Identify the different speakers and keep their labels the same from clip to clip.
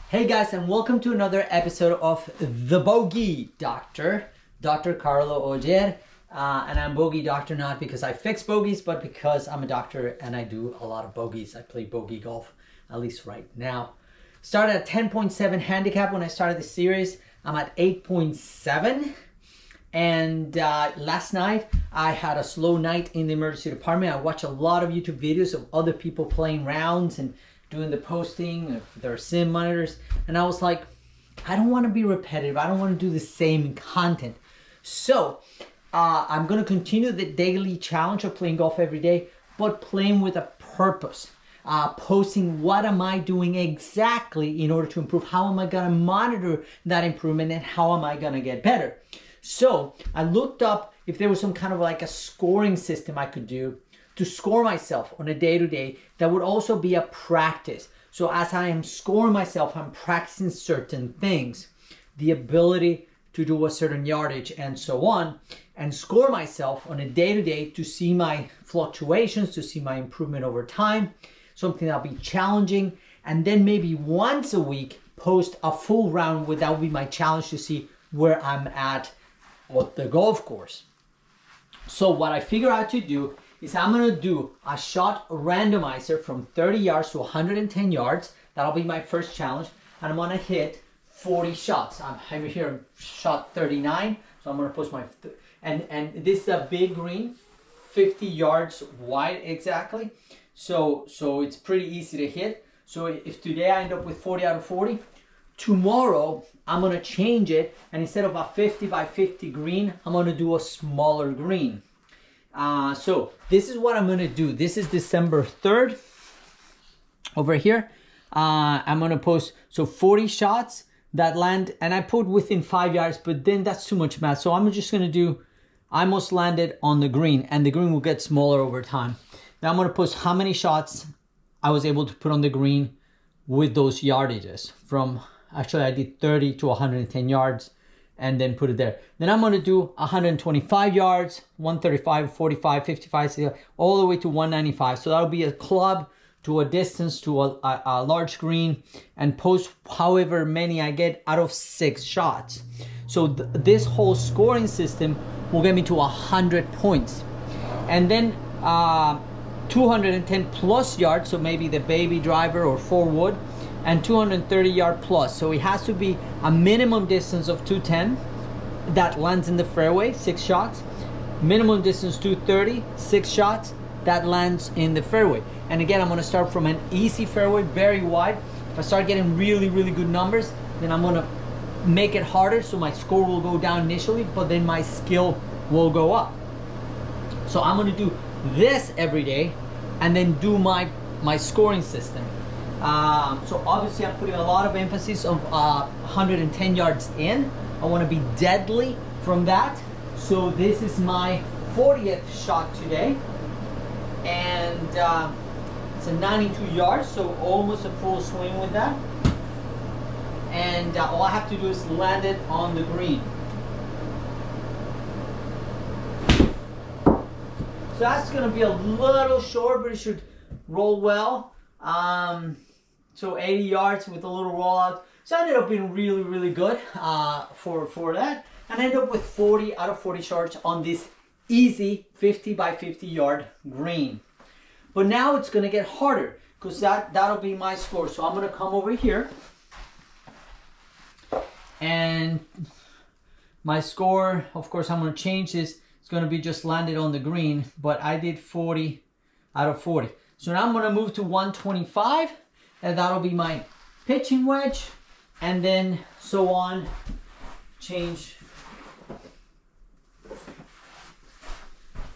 Speaker 1: Hey guys, and welcome to another episode of The Bogey Doctor, Dr. Carlo Ogier. And I'm Bogey Doctor not because I fix bogeys, but because I'm a doctor and I do a lot of bogeys. I play bogey golf, at least right now. Started at 10.7 handicap when I started the series. I'm at 8.7. And last night I had a slow night in the emergency department. I watched a lot of YouTube videos of other people playing rounds and doing the posting of their sim monitors, and I was like, I don't want to be repetitive. I don't want to do the same content. So I'm going to continue the daily challenge of playing golf every day, but playing with a purpose. Posting what am I doing exactly in order to improve? How am I going to monitor that improvement, and how am I going to get better? So I looked up if there was some kind of like a scoring system I could do to score myself on a day-to-day that would also be a practice. So as I am scoring myself, I'm practicing certain things, the ability to do a certain yardage and so on, and score myself on a day-to-day to see my fluctuations, to see my improvement over time, something that'll be challenging, and then maybe once a week post a full round where that will be my challenge to see where I'm at the golf course. So what I figure out to do is I'm going to do a shot randomizer from 30 yards to 110 yards. That'll be my first challenge. And I'm going to hit 40 shots. I'm over here shot 39. So I'm going to post my... And this is a big green, 50 yards wide exactly. So it's pretty easy to hit. So if today I end up with 40 out of 40, tomorrow I'm going to change it. And instead of a 50 by 50 green, I'm going to do a smaller green. So this is what I'm going to do. This is December 3rd over here. I'm going to post 40 shots that land, and I put within 5 yards, but then that's too much math. So I'm just going to do, I almost landed on the green, and the green will get smaller over time. Now I'm going to post how many shots I was able to put on the green with those yardages from, actually I did 30 to 110 yards. And then put it there. Then I'm going to do 125 yards, 135, 45, 55, 60, all the way to 195. So that'll be a club to a distance to a large green, and post however many I get out of 6 shots. So this whole scoring system will get me to 100 points. And then 210 plus yards, so maybe the baby driver or 4 wood, and 230 yard plus. So it has to be a minimum distance of 210 that lands in the fairway, 6 shots. Minimum distance 230, 6 shots that lands in the fairway. And again, I'm going to start from an easy fairway, very wide. If I start getting really good numbers, then I'm going to make it harder, so my score will go down initially, but then my skill will go up. So I'm going to do this every day and then do my scoring system. So obviously I'm putting a lot of emphasis of 110 yards in. I want to be deadly from that. So this is my 40th shot today, and it's a 92 yards, so almost a full swing with that. And all I have to do is land it on the green. So that's going to be a little short, but it should roll well. So 80 yards with a little rollout. So I ended up being really good for that. And I ended up with 40 out of 40 shots on this easy 50 by 50 yard green. But now it's going to get harder, because that'll be my score. So I'm going to come over here, and my score, of course, I'm going to change this. It's going to be just landed on the green, but I did 40 out of 40. So now I'm going to move to 125, and that'll be my pitching wedge, and then so on. Change.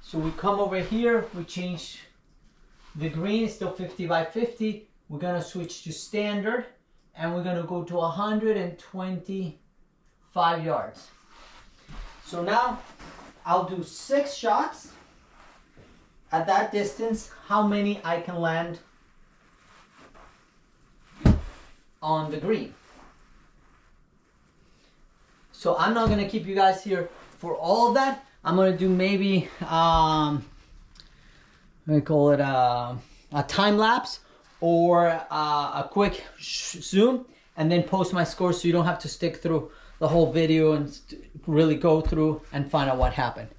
Speaker 1: So we come over here, we change the green, still 50 by 50. We're going to switch to standard, and we're going to go to 125 yards. So now I'll do 6 shots at that distance, how many I can land on the green. So I'm not going to keep you guys here for all of that. I'm going to do maybe, we call it a time lapse or a quick zoom, and then post my score so you don't have to stick through the whole video and really go through and find out what happened.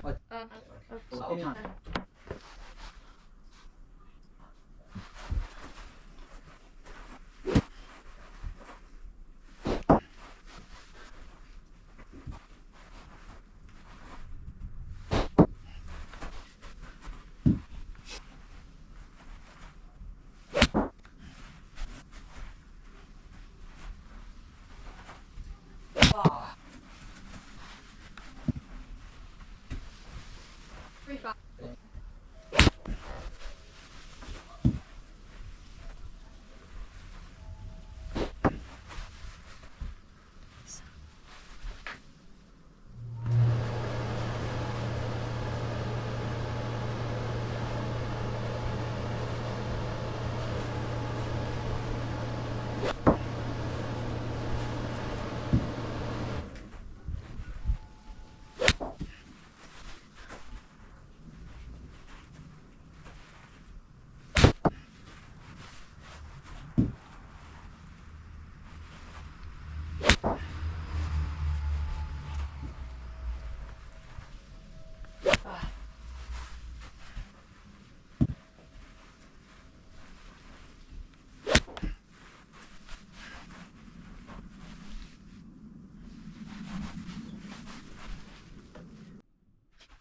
Speaker 2: What?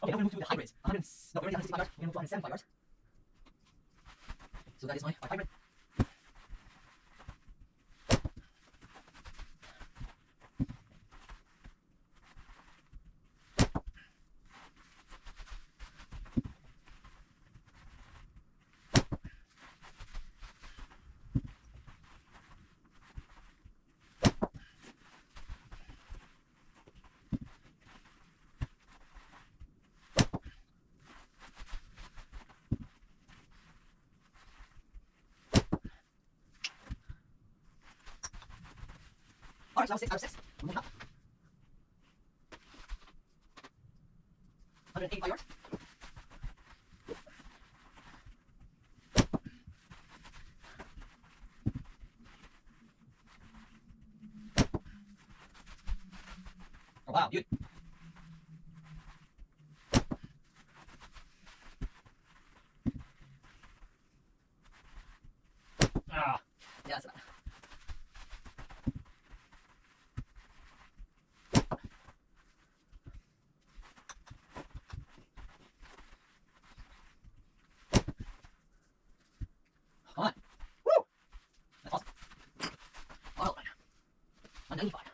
Speaker 1: Okay, now we're going to move to the high grades. 100, no, we're already 165 yards. We're going to move to 175 yards. So that is my high grade. Alright, so 6 out of 6. We're moving up. 185 yards. Oh, wow, good. Ah, yeah, that's that. Come on. Woo! That's awesome. Well done. 195.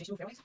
Speaker 1: 22 fairways.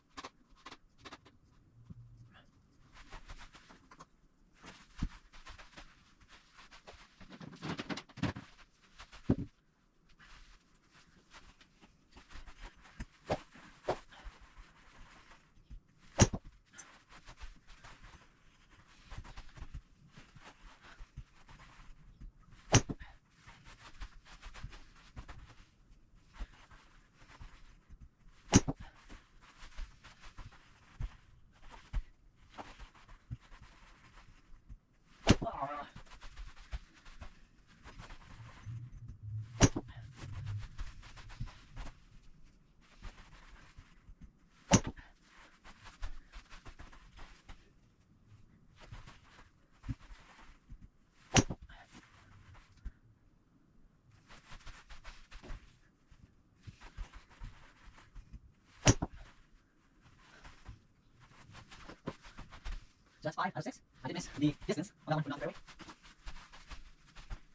Speaker 1: So that's 5 out of 6. I did miss the distance on that one from down the fairway.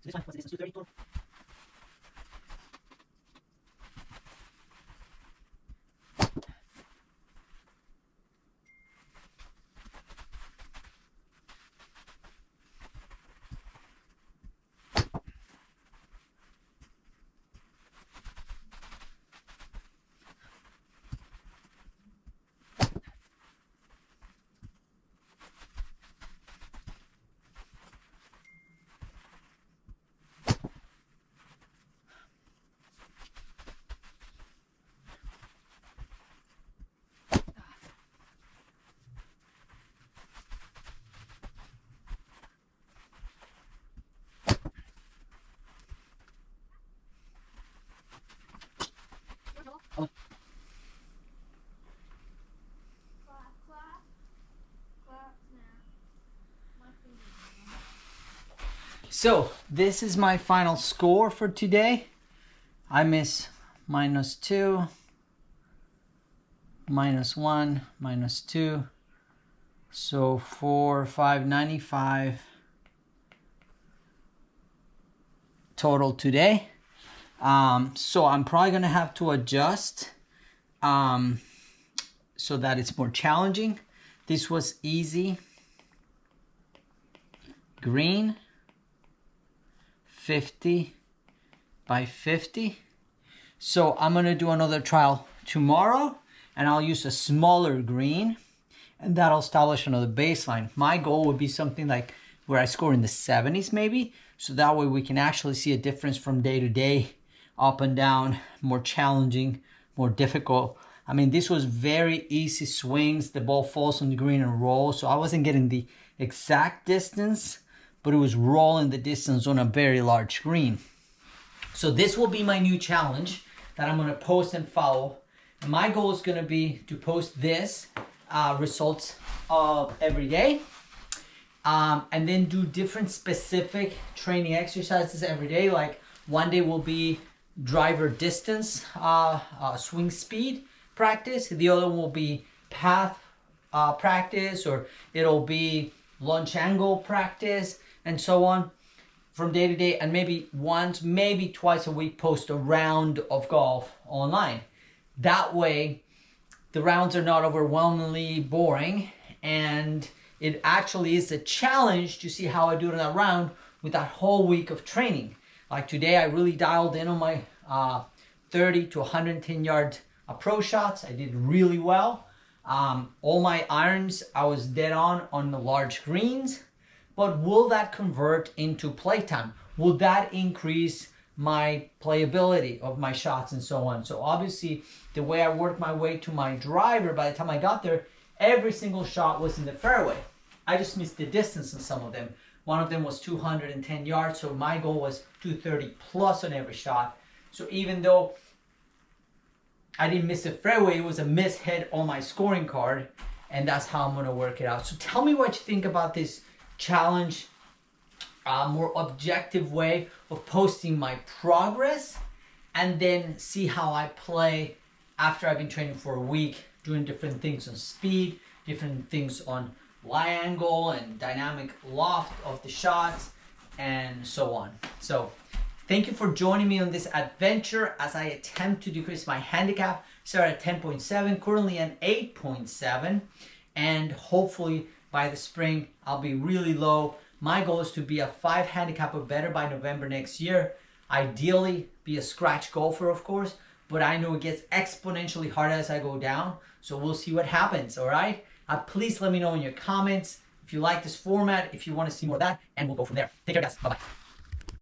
Speaker 1: So this one, what's the distance? 230 total. Oh. So this is my final score for today. I miss -2, -1, -2. So 4, 5, 95 total today. So I'm probably gonna have to adjust so that it's more challenging. This was easy. Green, 50 by 50. So I'm gonna do another trial tomorrow and I'll use a smaller green and that'll establish another baseline. My goal would be something like where I score in the 70s maybe, so that way we can actually see a difference from day to day, up and down, more challenging, more difficult. I mean, this was very easy swings. The ball falls on the green and rolls, so I wasn't getting the exact distance, but it was rolling the distance on a very large green. So this will be my new challenge that I'm gonna post and follow. And my goal is gonna be to post this results of every day, and then do different specific training exercises every day. Like one day will be driver distance, swing speed practice. The other will be path practice, or it'll be launch angle practice, and so on from day to day. And maybe once, maybe twice a week, post a round of golf online. That way, the rounds are not overwhelmingly boring, and it actually is a challenge to see how I do in that round with that whole week of training. Like today, I really dialed in on my 30 to 110 yard approach shots. I did really well. All my irons, I was dead on the large greens. But will that convert into playtime? Will that increase my playability of my shots and so on? So obviously, the way I worked my way to my driver, by the time I got there, every single shot was in the fairway. I just missed the distance in some of them. One of them was 210 yards, so my goal was 230 plus on every shot. So even though I didn't miss the fairway, it was a miss hit on my scoring card, and that's how I'm gonna work it out. So tell me what you think about this challenge, more objective way of posting my progress, and then see how I play after I've been training for a week, doing different things on speed, different things on lie angle and dynamic loft of the shots, and so on. So Thank you for joining me on this adventure as I attempt to decrease my handicap. Started at 10.7, currently at 8.7, and hopefully by the spring I'll be really low. My goal is to be a 5 handicap or better by November next year. Ideally be a scratch golfer, of course, but I know it gets exponentially harder as I go down, so we'll see what happens. All right, please let me know in your comments if you like this format, if you want to see more of that, and we'll go from there. Take care, guys. Bye-bye.